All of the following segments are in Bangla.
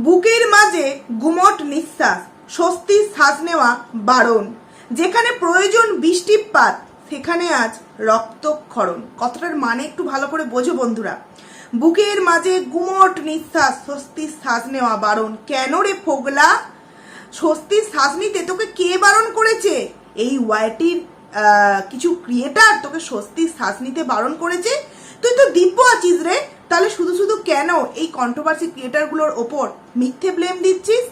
বুকের মাঝে গুমট নিঃশ্বাস, স্বস্তির শ্বাস নেওয়া বারণ। যেখানে প্রয়োজন বৃষ্টিপাত সেখানে আজ রক্তক্ষরণ। কথাটার মানে একটু ভালো করে বোঝো বন্ধুরা। বুকের মাঝে গুমট নিঃশ্বাস, স্বস্তির শ্বাস নেওয়া বারণ। কেন রে ফোগলা, স্বস্তির শ্বাস নিতে তোকে কে বারণ করেছে? এই ওয়াইটির কিছু ক্রিয়েটার তোকে স্বস্তির শ্বাস নিতে বারণ করেছে? তুই তো দিব্য আছিস রে, তাহলে শুধু শুধু কেন এই কন্ট্রোভার্সি ক্রিয়েটারগুলোর ওপর মিথ্যে ব্লেম দিচ্ছিস?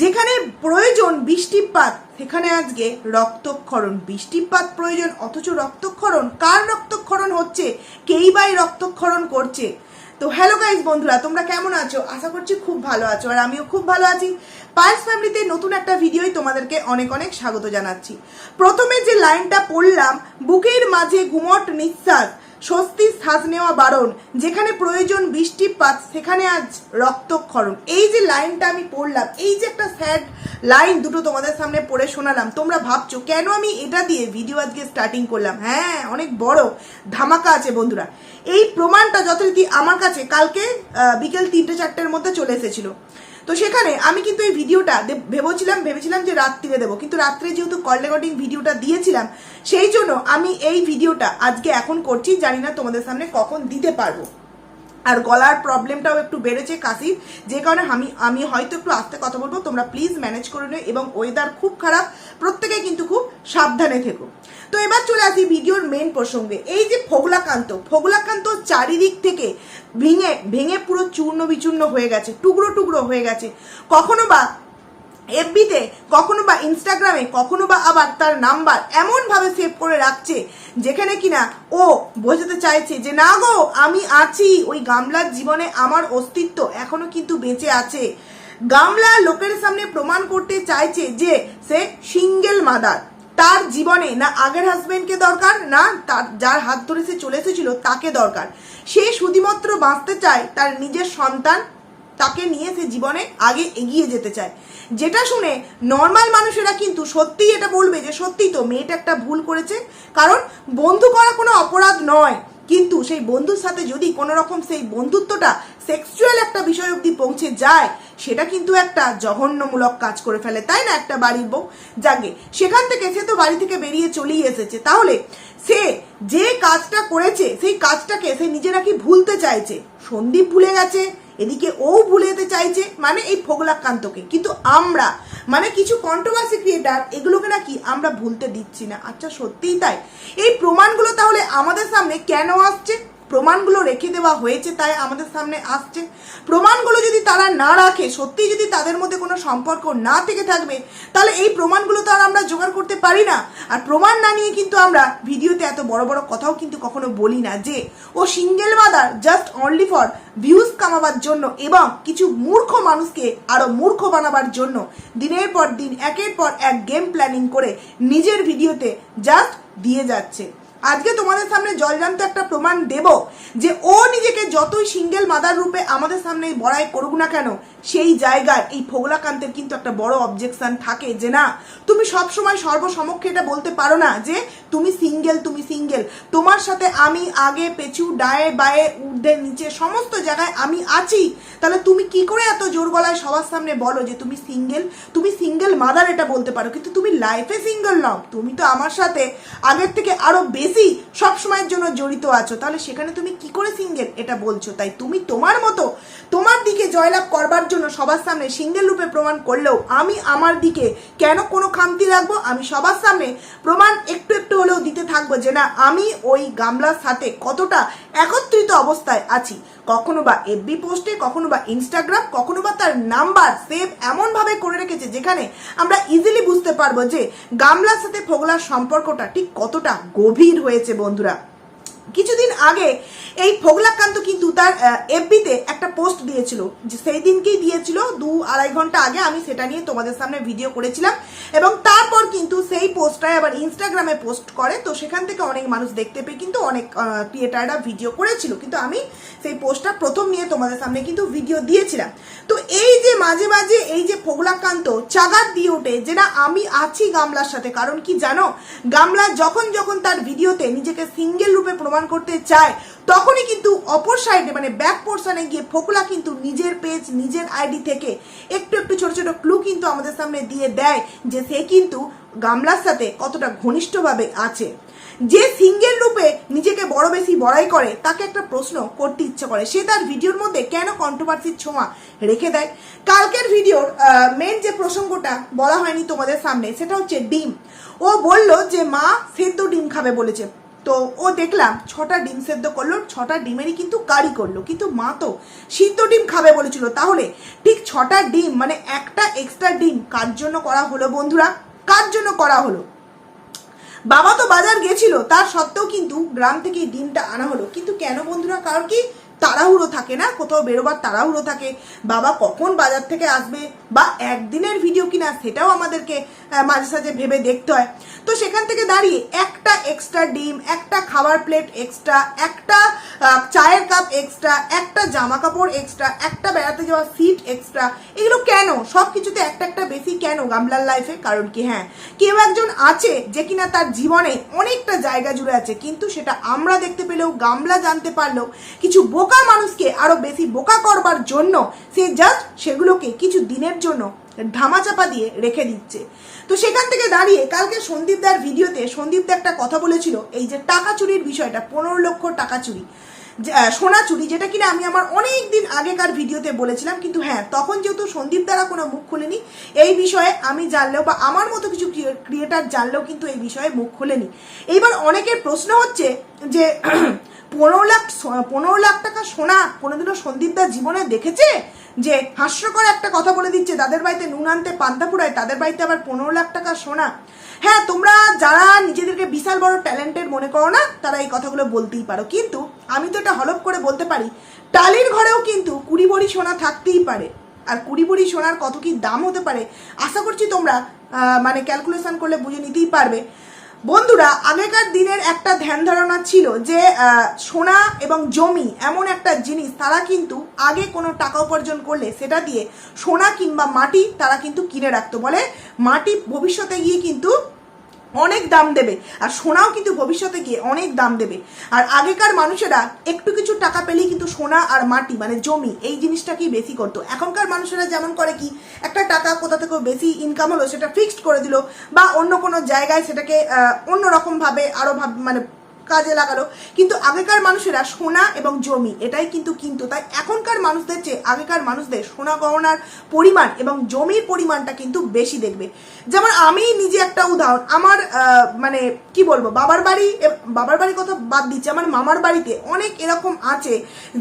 যেখানে প্রয়োজন বৃষ্টিপাত সেখানে আজকে রক্তক্ষরণ। বৃষ্টিপাত প্রয়োজন অথচ রক্তক্ষরণ। কার রক্তক্ষরণ হচ্ছে? কেই বাই রক্তক্ষরণ করছে। তো হ্যালো গাইজ বন্ধুরা, তোমরা কেমন আছো? আশা করছি খুব ভালো আছো, আর আমিও খুব ভালো আছি। পায়েলস ফ্যামিলিতে নতুন একটা ভিডিওই তোমাদেরকে অনেক অনেক স্বাগত জানাচ্ছি। প্রথমে যে লাইনটা পড়লাম, বুকের মাঝে গুমট নিঃশ্বাস, স্বস্তির শ্বাস নেওয়া বারণ। যেখানে প্রয়োজন বৃষ্টিপাত সেখানে আজ রক্তক্ষরণ। এই যে লাইনটা আমি পড়লাম, এই যে একটা স্যাড লাইন দুটো তোমাদের সামনে পড়ে শোনালাম, তোমরা ভাবছো কেন আমি এটা দিয়ে ভিডিও আজকে স্টার্টিং করলাম? হ্যাঁ, অনেক বড় ধামাকা আছে বন্ধুরা। এই প্রমাণটা যথারীতি আমার কাছে কালকে বিকেল 3-4টের মধ্যে চলে এসেছিল। তো সেখানে আমি কিন্তু এই ভিডিওটা ভেবেছিলাম যে রাত্রিরে দেবো, কিন্তু রাত্রে যেহেতু কল রেকর্ডিং ভিডিওটা দিয়েছিলাম, সেই জন্য আমি এই ভিডিওটা আজকে এখন করছি। জানি না তোমাদের সামনে কখন দিতে পারবো। আর গলার প্রবলেমটাও একটু বেড়েছে, কাশির, যে কারণে আমি হয়তো একটু আস্তে কথা বলবো। তোমরা প্লিজ ম্যানেজ করে নিও। এবং ওয়েদার খুব খারাপ, প্রত্যেকে কিন্তু খুব সাবধানে থেকো। তো এবার চলে আসি ভিডিওর মেন প্রসঙ্গে। এই যে ফোগলাকান্ত চারিদিক থেকে ভেঙে পুরো চূর্ণ বিচূর্ণ হয়ে গেছে, টুকরো টুকরো হয়ে গেছে। কখনো বা এফবিতে, কখনো বা ইনস্টাগ্রামে, কখনো বা আবার তার নাম্বার এমনভাবে সেভ করে রাখছে যেখানে কিনা ও বোঝাতে চাইছে যে না গো, আমি আছি, ওই গামলার জীবনে আমার অস্তিত্ব এখনো কিন্তু বেঁচে আছে। গামলা লোকের সামনে প্রমাণ করতে চাইছে যে সে সিঙ্গেল মাদার। তার জীবনে না আগের হাজবেন্ডকে দরকার, না তার যার হাত ধরে সে চলে এসেছিল তাকে দরকার। সে শুধুমাত্র বাঁচতে চায় তার নিজের সন্তান, তাকে নিয়ে সে জীবনে আগে এগিয়ে যেতে চায়। যেটা শুনে নর্মাল মানুষেরা কিন্তু সত্যিই এটা বলবে যে সত্যিই তো মেয়েটা একটা ভুল করেছে। কারণ বন্ধু করা কোনো অপরাধ নয়, কিন্তু সেই বন্ধুর সাথে যদি কোনো রকম সেই বন্ধুত্বটা সেক্সুয়াল একটা বিষয় অবধি পৌঁছে যায়, সেটা কিন্তু একটা জঘন্যমূলক কাজ করে ফেলে, তাই না? একটা বাড়ির বউ জাগে, সেখান থেকে সে তো বাড়ি থেকে বেরিয়ে চলেই এসেছে। তাহলে সে যে কাজটা করেছে সেই কাজটাকে সে নিজে নাকি ভুলতে চাইছে। সন্দীপ ভুলে গেছে, এদিকে ও ভুলে যেতে চাইছে, মানে এই ফোগলাকান্তকে। কিন্তু আমরা মানে কিছু কন্ট্রোভার্সি ক্রিয়েটার এগুলোকে নাকি আমরা ভুলতে দিচ্ছি না। আচ্ছা, সত্যিই তাই? এই প্রমাণগুলো তাহলে আমাদের সামনে কেন আসছে? প্রমাণগুলো রেখে দেওয়া হয়েছে তাই আমাদের সামনে আসছে। প্রমাণগুলো যদি তারা না রাখে, সত্যি যদি তাদের মধ্যে কোনো সম্পর্ক না থেকে থাকবে, তাহলে এই প্রমাণগুলো তো আর আমরা জোগাড় করতে পারি না। আর প্রমাণ না নিয়ে কিন্তু আমরা ভিডিওতে এত বড় বড় কথাও কিন্তু কখনো বলি না যে ও single mother just only for views কামাবার জন্য এবং কিছু মূর্খ মানুষকে আরো মূর্খ বানাবার জন্য দিনের পর দিন একের পর এক গেম প্ল্যানিং করে নিজের ভিডিওতে জাস্ট দিয়ে যাচ্ছে। আজকে তোমাদের সামনে জলজান্ত একটা প্রমাণ দেব যে ও নিজেকে যতই সিঙ্গেল মাদার রূপে আমাদের সামনে বড়াই করুক না কেন, সেই জায়গায় এই ফোগলাকান্তের কিন্তু একটা বড় অবজেকশন থাকে যে না, তুমি সবসময় সর্বসমক্ষে এটা বলতে পারো না যে তুমি সিঙ্গেল। তোমার সাথে আমি আগে পেছু ডায়ে বায়ে ঊর্ধ্বে নিচে সমস্ত জায়গায় আমি আছি। তাহলে তুমি কি করে এত জোর গলায় সবার সামনে বলো যে তুমি সিঙ্গেল মাদার? এটা বলতে পারো, কিন্তু তুমি লাইফে সিঙ্গেল নও। তুমি তো আমার সাথে আগের থেকে আরো বেশি সবসময়ের জন্য জড়িত আছো। তাহলে সেখানে তুমি কি করে সিঙ্গেল এটা বলছো? তাই তুমি তোমার মতো তোমার দিকে জয়লাভ করবার জন্য সবার সামনে সিঙ্গেল রূপে প্রমাণ করলেও আমি আমার দিকে কেন কোনো খামতি রাখবো? আমি সবার সামনে প্রমাণ একটু একটু হলেও দিতে থাকবো যে না, আমি ওই গামলার সাথে কতটা একত্রিত অবস্থায় আছি। কখনো বা এফবি পোস্টে, কখনো বা ইনস্টাগ্রাম, কখনো বা তার নাম্বার সেভ এমনভাবে করে রেখেছে যেখানে আমরা ইজিলি বুঝতে পারবো যে গামলার সাথে ফোগলার সম্পর্কটা ঠিক কতটা গভীর হয়েছে বন্ধুরা। কিছুদিন আগে এই ফোগলাকান্ত কিন্তু তার এফবিতে একটা পোস্ট দিয়েছিল, যে সেই দিনকেই দিয়েছিল, 2-2.5 ঘন্টা আগে আমি সেটা নিয়ে তোমাদের সামনে ভিডিও করেছিলাম। এবং তারপর কিন্তু সেই পোস্টটাই আবার ইনস্টাগ্রামে পোস্ট করে। তো সেখান থেকে অনেক মানুষ দেখতে পেয়ে কিন্তু অনেক ক্রিয়েটাররা ভিডিও করেছিল, কিন্তু আমি সেই পোস্টটা প্রথম নিয়ে তোমাদের সামনে কিন্তু ভিডিও দিয়েছিলাম। তো এই যে মাঝে মাঝে এই যে ফোগলাকান্ত চাগার দিয়ে ওঠে যে না, আমি আছি গামলার সাথে। কারণ কি জানো, গামলা যখন তার ভিডিওতে নিজেকে সিঙ্গেল রূপে প্রমাণ প্রমাণ করতে চায়, তখনই কিন্তু অপর সাইডে মানে ব্যাক পোর্শনে গিয়ে ফোকলা কিন্তু নিজের পেজ নিজের আইডি থেকে একটু একটু ছোট ছোট ক্লু কিন্তু আমাদের সামনে দিয়ে দেয় যে সে কিন্তু গামলার সাথে কতটা ঘনিষ্ঠভাবে আছে। যে সিঙ্গেল রূপে নিজেকে বড় বেশি বড়াই করে তাকে একটা প্রশ্ন করতে ইচ্ছা করে, সে তার ভিডিওর মধ্যে কেন কন্ট্রোভার্সির ছোঁয়া রেখে দেয়। কালকের ভিডিওর মেন যে প্রসঙ্গটা বলা হয়নি তোমাদের সামনে সেটা হচ্ছে ডিম। ও বলল যে মা সেদ্ধ ডিম খাবে বলেছে, তো ও দেখলাম 6টা ডিম সেদ্ধ করলো, 6টা ডিমেরই কিন্তু কারি করলো, কিন্তু মা তো সিদ্ধ ডিম খাবে বলেছিল। তাহলে ঠিক 6টা ডিম মানে একটা এক্সট্রা ডিম কার জন্য করা হলো বন্ধুরা, কার জন্য করা হলো? বাবা তো বাজার গেছিল, তার সত্ত্বেও কিন্তু গ্রাম থেকে ডিমটা আনা হলো। কিন্তু কেন বন্ধুরা? কারণ কি তাড়াহুড়ো থাকে না, কোথাও বেরোবার তাড়াহুড়ো থাকে, বাবা কখন বাজার থেকে আসবে বা একদিনের ভিডিও কিনা সেটাও আমাদেরকে মাঝে সাঝে ভেবে দেখতে হয়। তো সেখান থেকে দাঁড়িয়ে একটা এক্সট্রা ডিম, একটা খাবার প্লেট এক্সট্রা, একটা চায়ের কাপ এক্সট্রা, একটা জামা কাপড় এক্সট্রা, একটা বেড়াতে যাওয়া সিট এক্সট্রা, এগুলো কেন? সব কিছুতে একটা একটা বেশি কেন গামলার লাইফে? কারণ কি হ্যাঁ, কেউ একজন আছে যে কিনা তার জীবনে অনেকটা জায়গা জুড়ে আছে, কিন্তু সেটা আমরা দেখতে পেলেও গামলা জানতে পারলেও কিছু বোকা মানুষকে আরো বেশি বোকা করবার জন্য সে জাস্ট সেগুলোকে কিছু দিনের জন্য ধামাচাপা দিয়ে রেখে দিচ্ছে। তো সেখান থেকে দাঁড়িয়ে কালকে সন্দীপদার ভিডিওতে সন্দীপদা একটা কথা বলেছিল, এই যে টাকা চুরির বিষয়টা, 15 লক্ষ টাকা চুরি, সোনা চুরি, যেটা কিনা আমি আমার অনেক দিন আগেকার ভিডিওতে বলেছিলাম। কিন্তু হ্যাঁ, তখন যেহেতু সন্দীপ দ্বারা কোনো মুখ খুলেনি এই বিষয়ে, আমি জানলেও বা আমার মতো কিছু ক্রিয়েটার জানলেও কিন্তু এই বিষয়ে মুখ খুলেনি। এইবার অনেকের প্রশ্ন হচ্ছে যে 15 লাখ টাকা সোনা কোনোদিনও সন্দীপদার জীবনে দেখেছে? যে হাস্যকর একটা কথা বলে দিচ্ছে, তাদের বাড়িতে নুন আনতে পান্তা ফুরায়, তাদের বাড়িতে আবার 15 লাখ টাকা সোনা। হ্যাঁ, তোমরা যারা নিজেদেরকে বিশাল বড় ট্যালেন্টেড মনে করো না, তারা এই কথাগুলো বলতেই পারো, কিন্তু আমি তো এটা হলফ করে বলতে পারি টালির ঘরেও কিন্তু 20 ভরি সোনা থাকতেই পারে। আর 20 ভরি সোনার কত কি দাম হতে পারে আশা করছি তোমরা মানে ক্যালকুলেশন করলে বুঝে নিতেই পারবে। বন্ধুরা, আগেকার দিনের একটা ধ্যান ধারণা ছিল যে সোনা এবং জমি এমন একটা জিনিস, তারা কিন্তু আগে কোনো টাকা উপার্জন করলে সেটা দিয়ে সোনা কিংবা মাটি তারা কিন্তু কিনে রাখতো, বলে মাটি ভবিষ্যতে গিয়ে কিন্তু অনেক দাম দেবে, আর সোনাও কিন্তু ভবিষ্যতে গিয়ে অনেক দাম দেবে। আর আগেকার মানুষেরা একটু কিছু টাকা পেলেই কিন্তু সোনা আর মাটি মানে জমি এই জিনিসটাকেই বেশি করতো। এখনকার মানুষেরা যেমন করে কি, একটা টাকা কোথা থেকে বেশি ইনকাম হলো সেটা ফিক্সড করে দিল, বা অন্য কোনো জায়গায় সেটাকে অন্যরকমভাবে আরও মানে কাজে লাগালো। কিন্তু আগেকার মানুষেরা সোনা এবং জমি এটাই কিন্তু কিনতো। তাই এখনকার মানুষদের চেয়ে আগেকার মানুষদের সোনা গহনার পরিমাণ এবং জমির পরিমাণটা কিন্তু বেশি দেখবে। যেমন আমি নিজে একটা উদাহরণ, আমার মানে কি বলবো, বাবার বাড়ির কথা বাদ দিচ্ছি, আমার মামার বাড়িতে অনেক এরকম আছে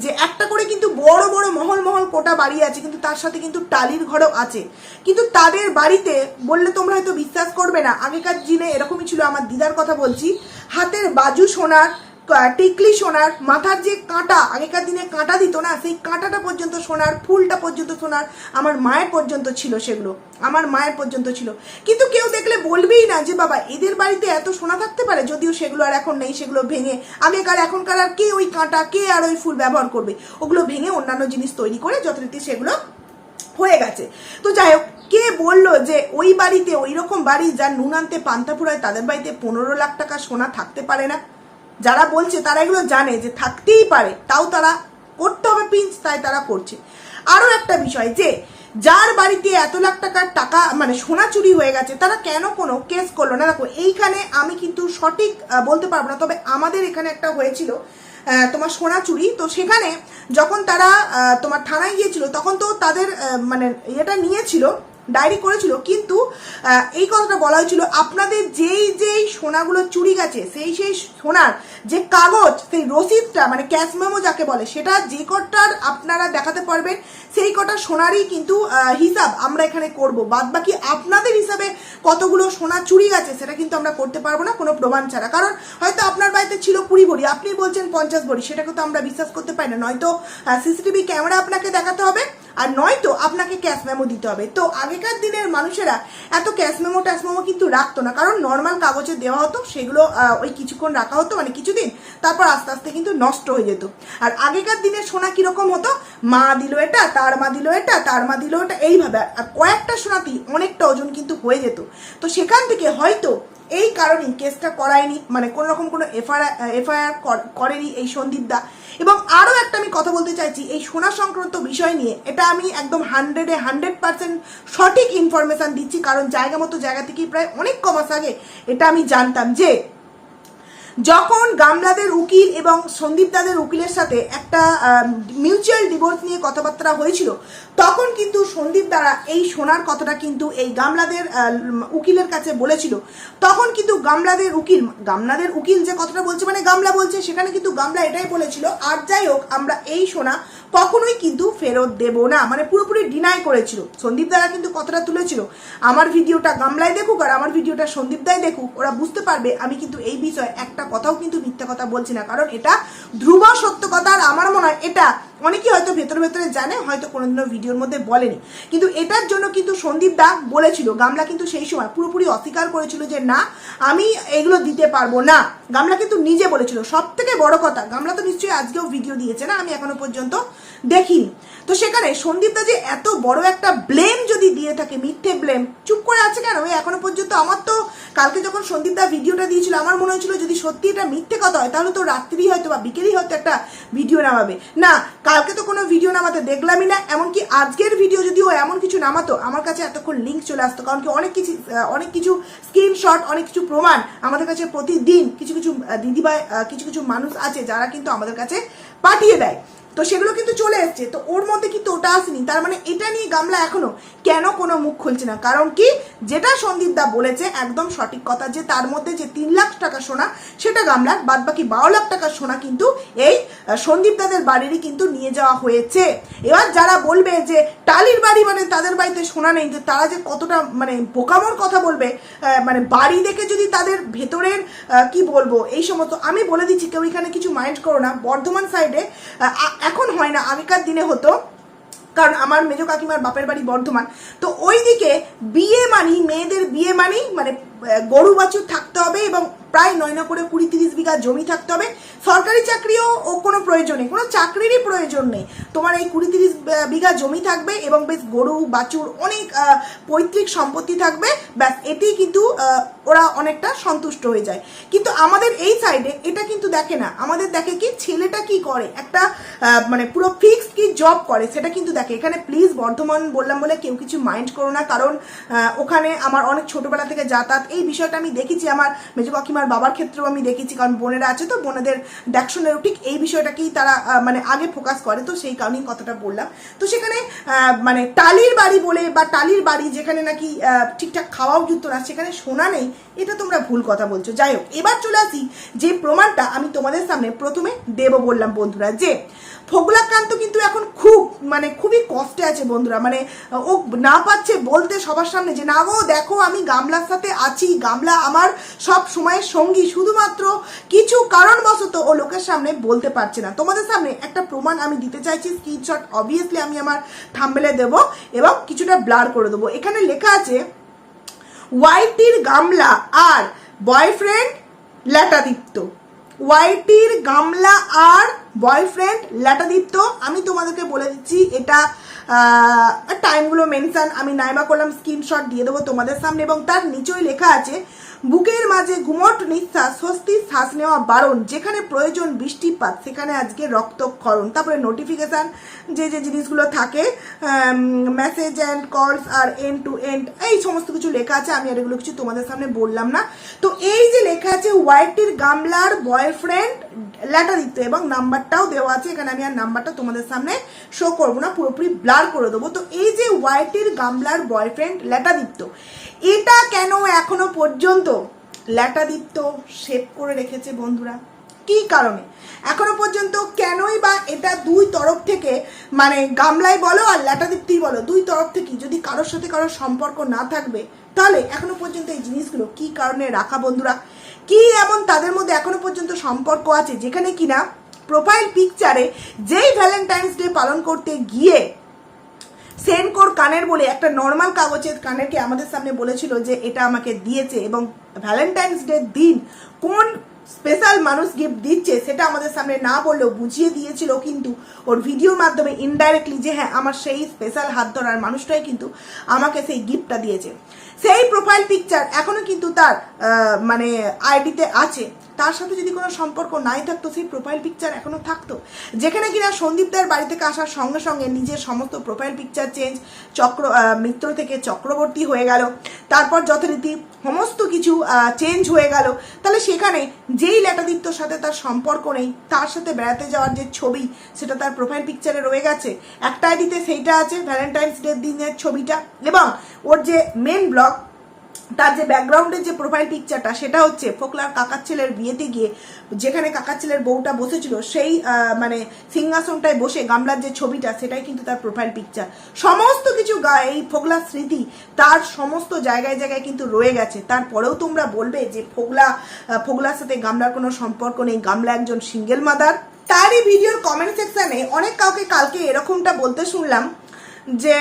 যে একটা করে কিন্তু বড় বড় মহল মহল কোটা বাড়ি আছে, কিন্তু তার সাথে কিন্তু টালির ঘরও আছে। কিন্তু তাদের বাড়িতে বললে তোমরা হয়তো বিশ্বাস করবে না, আগেকার দিনে এরকমই ছিল। আমার দিদার কথা বলছি, হাতের বাজু সোনার, টিকলি সোনার, মাথার যে কাঁটা, আগেকার দিনে কাঁটা দিত না, সেই কাঁটাটা পর্যন্ত সোনার, ফুলটা পর্যন্ত সোনার, আমার মায়ের পর্যন্ত ছিল, সেগুলো আমার মায়ের পর্যন্ত ছিল। কিন্তু কেউ দেখলে বলবেই না যে বাবা এদের বাড়িতে এত সোনা থাকতে পারে, যদিও সেগুলো আর এখন নেই, সেগুলো ভেঙে আগেকার এখনকার আর কে ওই কাঁটা, কে আর ওই ফুল ব্যবহার করবে, ওগুলো ভেঙে অন্যান্য জিনিস তৈরি করে যথারীতি সেগুলো হয়ে গেছে। তো যাই হোক, কে বললো যে ওই বাড়িতে, ওই রকম বাড়ি যার নুন আনতে পান্তা ফুরায়, তাদের বাড়িতে 15 লাখ টাকা সোনা থাকতে পারে না? যারা বলছে তারা এগুলো জানে যে থাকতেই পারে, তাও তারা করতে হবে পিঞ্চ, তাই তারা করছে। আরো একটা বিষয়, যে যার বাড়িতে এত লাখ টাকার টাকা মানে সোনা চুরি হয়ে গেছে, তারা কেন কোনো কেস করলো না? দেখো, এইখানে আমি কিন্তু সঠিক বলতে পারবো না, তবে আমাদের এখানে একটা হয়েছিল তোমার সোনা চুরি। তো সেখানে যখন তারা তোমার থানায় গিয়েছিল, তখন তো তাদের মানে এটা নিয়েছিল, ডায়েরি করেছিল, কিন্তু এই কথাটা বলা হয়েছিল আপনাদের যেই সোনাগুলো চুরি গেছে সেই সোনার যে কাগজ, সেই রসিদটা মানে ক্যাশ মেমো যাকে বলে, সেটা যে কটার আপনারা দেখাতে পারবেন সেই কটা সোনারই কিন্তু হিসাব আমরা এখানে করব। বাদ বাকি আপনাদের হিসাবে কতগুলো সোনা চুরি গেছে সেটা কিন্তু আমরা করতে পারবো না কোনো প্রমাণ ছাড়া। কারণ হয়তো আপনার বাড়িতে ছিল 20 ভরি, আপনি বলছেন 50 ভরি, সেটাকে তো আমরা বিশ্বাস করতে পারি না। নয়তো সিসিটিভি ক্যামেরা আপনাকে দেখাতে হবে, আর নয়তো আপনাকে ক্যাশ মেমো দিতে হবে। তো আগেকার দিনের মানুষেরা এত ক্যাশ মেমো কিন্তু রাখতো না, কারণ নর্মাল কাগজে দেওয়া হতো, সেগুলো ওই কিছুক্ষণ রাখা হতো, মানে কিছুদিন, তারপর আস্তে আস্তে কিন্তু নষ্ট হয়ে যেত। আর আগেকার দিনে সোনা কিরকম হতো, মা দিল এটা, তার মা দিল এটা, তার মা দিল এটা, এইভাবে আর কয়েকটা সোনাতেই অনেকটা ওজন কিন্তু হয়ে যেত। তো সেখান থেকে হয়তো এই কারণেই কেসটা করায়নি, মানে কোনো রকম কোনো এফআইআর করেনি এই সন্দীপ দা। এবং আরও একটা আমি কথা বলতে চাইছি এই সোনা সংক্রান্ত বিষয় নিয়ে, এটা আমি একদম 100% সঠিক ইনফরমেশান দিচ্ছি, কারণ জায়গা থেকেই প্রায় অনেক কমাস আগে এটা আমি জানতাম যে যখন গামলাদের উকিল এবং সন্দীপ দাদের উকিলের সাথে একটা মিউচুয়াল ডিভোর্স নিয়ে কথাবার্তা হয়েছিল, তখন কিন্তু সন্দীপ দ্বারা এই সোনার কথাটা কিন্তু এই গামলাদের উকিলের কাছে বলেছিল। তখন কিন্তু গামলাদের উকিল যে কথাটা বলছে, মানে গামলা বলছে, সেখানে কিন্তু গামলা এটাই বলেছিল, আর যাই হোক আমরা এই সোনা কখনোই কিন্তু ফেরত দেব না, মানে পুরোপুরি ডিনাই করেছিল। সন্দীপ দারা কিন্তু কথাটা তুলেছিল, আমার ভিডিওটা গামলাই দেখুক আর আমার ভিডিওটা সন্দীপ দাই দেখুক, ওরা বুঝতে পারবে আমি কিন্তু এই বিষয়ে একটা কথাও কিন্তু মিথ্যা কথা বলছি না, কারণ এটা ধ্রুব সত্য কথা। আর আমার মনে হয় এটা অনেকেই হয়তো ভেতরে জানে, হয়তো কোনোদিনও ভিডিওর মধ্যে বলেনি, কিন্তু এটার জন্য কিন্তু সন্দীপ দা বলেছিল। গামলা কিন্তু সেই সময় পুরোপুরি অস্বীকার করেছিল যে না আমি এগুলো দিতে পারবো না, গামলা কিন্তু নিজে বলেছিল। সব থেকে বড় কথা, গামলা তো নিশ্চয়ই আজকেও ভিডিও দিয়েছে না, আমি এখনো পর্যন্ত দেখিনি। তো সেখানে সন্দীপ দা যে এত বড় একটা ব্লেম যদি দিয়ে থাকে, মিথ্যে ব্লেম, চুপ করে আছে কেন এখনো পর্যন্ত? আমার তো কালকে যখন সন্দীপ দা ভিডিওটা দিয়েছিল আমার মনে হয়েছিল যদি সত্যি এটা মিথ্যে কথা হয় তাহলে তো রাত্রি হয়তো বা বিকেলই হয়তো একটা ভিডিও নামাবে। না, কালকে তো কোনো ভিডিও নামাতে দেখলামই না। এমনকি আজকের ভিডিও যদি ও এমন কিছু নামাতো, আমার কাছে এতক্ষণ লিঙ্ক চলে আসতো, কারণ কি অনেক কিছু স্ক্রিনশট, অনেক কিছু প্রমাণ আমাদের কাছে প্রতিদিন কিছু দিদিভাই, কিছু মানুষ আছে যারা কিন্তু আমাদের কাছে পাঠিয়ে দেয়, তো সেগুলো কিন্তু চলে এসছে। তো ওর মধ্যে কিন্তু ওটা আসেনি, তার মানে এটা নিয়ে গামলা এখনো কেন কোনো মুখ খুলছে না? কারণ কি, যেটা সন্দীপ দা বলেছে একদম সঠিক কথা, যে তার মধ্যে যে 3 লাখ টাকা সোনা সেটা গামলার, বাদ বাকি 12 লাখ টাকার সোনা কিন্তু এই সন্দীপ দাদের বাড়িরই কিন্তু নিয়ে যাওয়া হয়েছে। এবার যারা বলবে যে টালির বাড়ি মানে তাদের বাড়িতে সোনা নেই, যে তারা যে কতটা মানে বোকামোর কথা বলবে, মানে বাড়ি দেখে যদি তাদের ভেতরের কি বলবো এই সমস্ত, আমি বলে দিচ্ছি কেউ এখানে কিছু মাইন্ড করো না, বর্ধমান সাইডে এখন হয় না, আগেকার দিনে হতো, কারণ আমার মেজো কাকিমার বাপের বাড়ি বর্ধমান। তো ওইদিকে বিয়ে মানি, মেয়েদের বিয়ে মানি মানে গরু বাছুর থাকতে হবে এবং প্রায় 9 করে 20-30 বিঘা জমি থাকতে হবে। সরকারি চাকরিও ও কোনো প্রয়োজন নেই, কোনো চাকরিরই প্রয়োজন নেই, তোমার এই 20-30 বিঘা জমি থাকবে এবং বেশ গরু বাছুর অনেক পৈতৃক সম্পত্তি থাকবে, ব্যাস এতেই কিন্তু ওরা অনেকটা সন্তুষ্ট হয়ে যায়। কিন্তু আমাদের এই সাইডে এটা কিন্তু দেখে না, আমাদের দেখে কি ছেলেটা কি করে, একটা মানে পুরো ফিক্সড কি জব করে সেটা কিন্তু দেখে। এখানে প্লিজ বর্ধমান বললাম বলে কেউ কিছু মাইন্ড করো না, কারণ ওখানে আমার অনেক ছোটবেলা থেকে যাতায়াত, এই বিষয়টা আমি দেখেছি, আমার মেজো কাকিমার বাবার ক্ষেত্রেও আমি দেখেছি, কারণ বোনেরা আছে তো বোনেদের দেখশনেরও ঠিক এই বিষয়টাকেই তারা মানে আগে ফোকাস করে, তো সেই কারণেই কথাটা বললাম। তো সেখানে মানে টালির বাড়ি বলে বা টালির বাড়ি যেখানে নাকি ঠিকঠাক খাওয়াও যুক্ত না, সেখানে সোনা নেই, এটা তোমরা ভুল কথা বলছো। যাই হোক, এবার চলে আসি যে প্রমাণটা আমি তোমাদের সামনে প্রথমে দেব বললাম বন্ধুরা, যে ফোগলাকান্ত কিন্তু এখন খুবই কষ্টে আছে বন্ধুরা, মানে ও না পাচ্ছে বলতে সবার সামনে যে না গো দেখো আমি গামলার সাথে আছি, গামলা আমার সব সময়ের সঙ্গী, শুধুমাত্র কিছু কারণবশত ও লোকের সামনে বলতে পারছে না। তোমাদের সামনে একটা প্রমাণ আমি দিতে চাইছি, স্ক্রিনশট অবভিয়াসলি আমি আমার থাম্বনেলে দেব এবং কিছুটা ব্লার করে দেবো। এখানে লেখা আছে ওয়াইটির গামলা আর বয়ফ্রেন্ড ল্যাটাদীপ্ত, ওয়াইটির গামলা আর বয়ফ্রেন্ড ল্যাটাদীপ্ত। আমি তোমাদেরকে বলে দিচ্ছি এটা টাইমগুলো মেনশন আমি নাইবা করলাম, স্ক্রিনশট দিয়ে দেবো তোমাদের সামনে, এবং তার নিচেই লেখা আছে বুকের মাঝে ঘুমট নিঃশ্বাস, স্বস্তির শ্বাস নেওয়া বারণ, যেখানে প্রয়োজন বৃষ্টিপাত সেখানে আজকে রক্তক্ষরণ। তারপরে নোটিফিকেশান যে জিনিসগুলো থাকে, মেসেজ অ্যান্ড কলস আর এন্ড টু এন্ড, এই সমস্ত কিছু লেখা আছে, আমি আর এগুলো কিছু তোমাদের সামনে বললাম না। তো এই যে লেখা আছে ওয়াইটির গামলার বয়ফ্রেন্ড ল্যাটাদীপ্ত এবং নাম্বারটাও দেওয়া আছে এখানে, আমি আর নাম্বারটা তোমাদের সামনে শো করবো না, পুরোপুরি ব্লার করে দেবো। তো এই যে ওয়াইটির গামলার বয়ফ্রেন্ড ল্যাটাদীপ্ত, এটা কেন এখনো পর্যন্ত ল্যাটাদীপ্ত সেভ করে রেখেছে বন্ধুরা? কি কারণে এখনো পর্যন্ত, কেনই বা এটা দুই তরফ থেকে, মানে গামলাই বলো আর ল্যাটাদীপ্তই বলো, দুই তরফ থেকে যদি কারোর সাথে কারোর সম্পর্ক না থাকবে তাহলে এখনো পর্যন্ত এই জিনিসগুলো কি কারণে রাখা বন্ধুরা? কি এমন তাদের মধ্যে এখনো পর্যন্ত সম্পর্ক আছে যেখানে কিনা প্রোফাইল পিকচারে যেই ভ্যালেন্টাইন্স ডে পালন করতে গিয়ে সেনকোর কানের বলে একটা নর্মাল কাগজের কানেরকে আমাদের সামনে বলেছিল যে এটা আমাকে দিয়েছে, এবং ভ্যালেন্টাইন্স ডে দিন কোন স্পেশাল মানুষ গিফট দিচ্ছে সেটা আমাদের সামনে না বললেও বুঝিয়ে দিয়েছিল কিন্তু ওর ভিডিওর মাধ্যমে ইনডাইরেক্টলি যে হ্যাঁ আমার সেই স্পেশাল হাত ধরার মানুষটাই কিন্তু আমাকে সেই গিফটটা দিয়েছে। সেই প্রোফাইল পিকচার এখনো কিন্তু তার মানে আইডিতে আছে। তার সাথে যদি কোনো সম্পর্ক নাই থাকতো সেই প্রোফাইল পিকচার এখনো থাকতো, যেখানে কিনা সন্দীপদার বাড়ি থেকে আসার সঙ্গে সঙ্গে নিজের সমস্ত প্রোফাইল পিকচার চেঞ্জ, মিত্র থেকে চক্রবর্তী হয়ে গেল, তারপর যথারীতি সমস্ত কিছু চেঞ্জ হয়ে গেল। তাহলে সেখানে যেই ল্যাটাদিত্যর সাথে তার সম্পর্ক নেই, তার সাথে বেড়াতে যাওয়ার যে ছবি সেটা তার প্রোফাইল পিকচারে রয়ে গেছে। একটা আইডিতে সেইটা আছে ভ্যালেন্টাইন্স ডে দিনের ছবিটা, এবং ওর যে মেন ব্লগ তার যে ব্যাকগ্রাউন্ডের যে প্রোফাইল পিকচারটা সেটা হচ্ছে ফোকলার কাকার ছেলের বিয়েতে গিয়ে যেখানে কাকার ছেলের বউটা বসেছিল সেই মানে সিংহাসনটায় বসে গামলার যে ছবিটা সেটাই কিন্তু তার প্রোফাইল পিকচার। সমস্ত কিছু এই ফোকলার স্মৃতি তার সমস্ত জায়গায় জায়গায় কিন্তু রয়ে গেছে। তারপরেও তোমরা বলবে যে ফোকলার সাথে গামলার কোনো সম্পর্ক নেই, গামলা একজন সিঙ্গেল মাদার। তারই ভিডিওর কমেন্ট সেকশনে অনেক কাউকে কালকে এরকমটা বলতে শুনলাম যে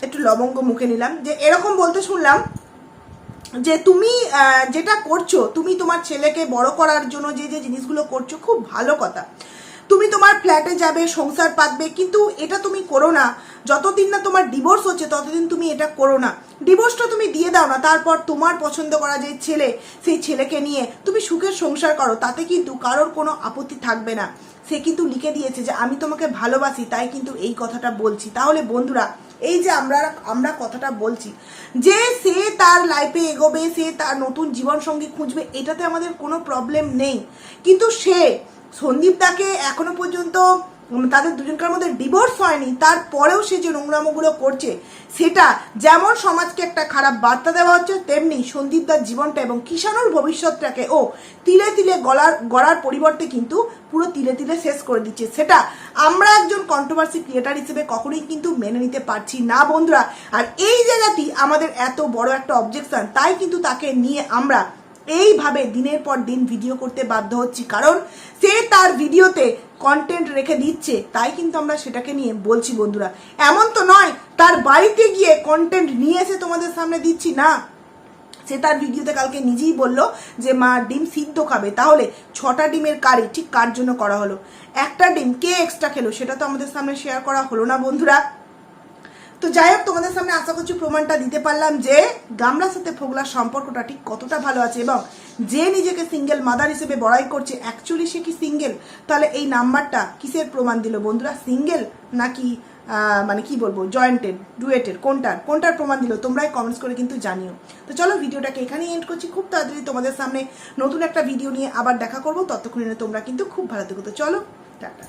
একটু লবঙ্গ মুখে নিলাম, যে এরকম বলতে শুনলাম যে তুমি যেটা করছো, তুমি তোমার ছেলেকে বড় করার জন্য যে যে জিনিসগুলো করছো খুব ভালো কথা, তুমি তোমার ফ্ল্যাটে যাবে, সংসার পাতবে, কিন্তু এটা তুমি করো না। যতদিন না তোমার ডিভোর্স হচ্ছে ততদিন তুমি এটা করো না। ডিভোর্সটা তুমি দিয়ে দাও না, তারপর তোমার পছন্দ করা যে ছেলে সেই ছেলেকে নিয়ে তুমি সুখের সংসার করো, তাতে কিন্তু কারোর কোনো আপত্তি থাকবে না। সে কিন্তু লিখে দিয়েছে যে আমি তোমাকে ভালোবাসি, তাই কিন্তু এই কথাটা বলছি। তাহলে বন্ধুরা, এই যে আমরা কথাটা বলছি যে সে তার লাইফে এগোবে, সে তার নতুন জীবনসঙ্গী খুঁজবে, এটাতে আমাদের কোনো প্রবলেম নেই। কিন্তু সে সন্দীপদাকে এখনো পর্যন্ত তাদের দুজনকার মধ্যে ডিভোর্স হয়নি, তারপরেও সে যে নোংরামোগুলো করছে সেটা যেমন সমাজকে একটা খারাপ বার্তা দেওয়া হচ্ছে, তেমনি সন্দীপদার জীবনটা এবং কিষাণুর ভবিষ্যৎটাকে ও তিলে তিলে গড়ার পরিবর্তে কিন্তু পুরো তিলে তিলে শেষ করে দিচ্ছে। সেটা আমরা একজন কন্ট্রোভার্সি ক্রিয়েটার হিসেবে কখনোই কিন্তু মেনে নিতে পারছি না বন্ধুরা। আর এই জায়গাতেই আমাদের এত বড় একটা অবজেকশন, তাই কিন্তু তাকে নিয়ে আমরা এইভাবে দিনের পর দিন ভিডিও করতে বাধ্য হচ্ছি, কারণ সে তার ভিডিওতে কন্টেন্ট রেখে দিচ্ছে, তাই কিন্তু আমরা সেটাকে নিয়ে বলছি বন্ধুরা। এমন তো নয় তার বাড়িতে গিয়ে কন্টেন্ট নিয়ে এসে তোমাদের সামনে দিচ্ছি না। সে তার ভিডিওতে কালকে নিজেই বললো যে মা ডিম সিদ্ধ খাবে, তাহলে 6টা ডিমের কারি ঠিক কার জন্য করা হলো? একটা ডিম কে এক্সট্রা খেলো সেটা তো আমাদের সামনে শেয়ার করা হলো না বন্ধুরা। তো যাই হোক, তোমাদের সামনে আশা করছি প্রমাণটা দিতে পারলাম যে গামলার সাথে ফোকলার সম্পর্কটা ঠিক কতটা ভালো আছে, এবং যে নিজেকে সিঙ্গেল মাদার হিসেবে বড়াই করছে অ্যাকচুয়ালি সে কি সিঙ্গেল? তাহলে এই নাম্বারটা কিসের প্রমাণ দিল বন্ধুরা? সিঙ্গেল নাকি মানে কি বলবো, জয়েন্টেড, ডুয়েটের, কোনটার প্রমাণ দিল? তোমরাই কমেন্টস করে কিন্তু জানিও। তো চলো ভিডিওটাকে এখানেই এন্ড করছি। খুব তাড়াতাড়ি তোমাদের সামনে নতুন একটা ভিডিও নিয়ে আবার দেখা করবো। ততক্ষণে তোমরা কিন্তু খুব ভালো থেকো। তো চলো টাটা।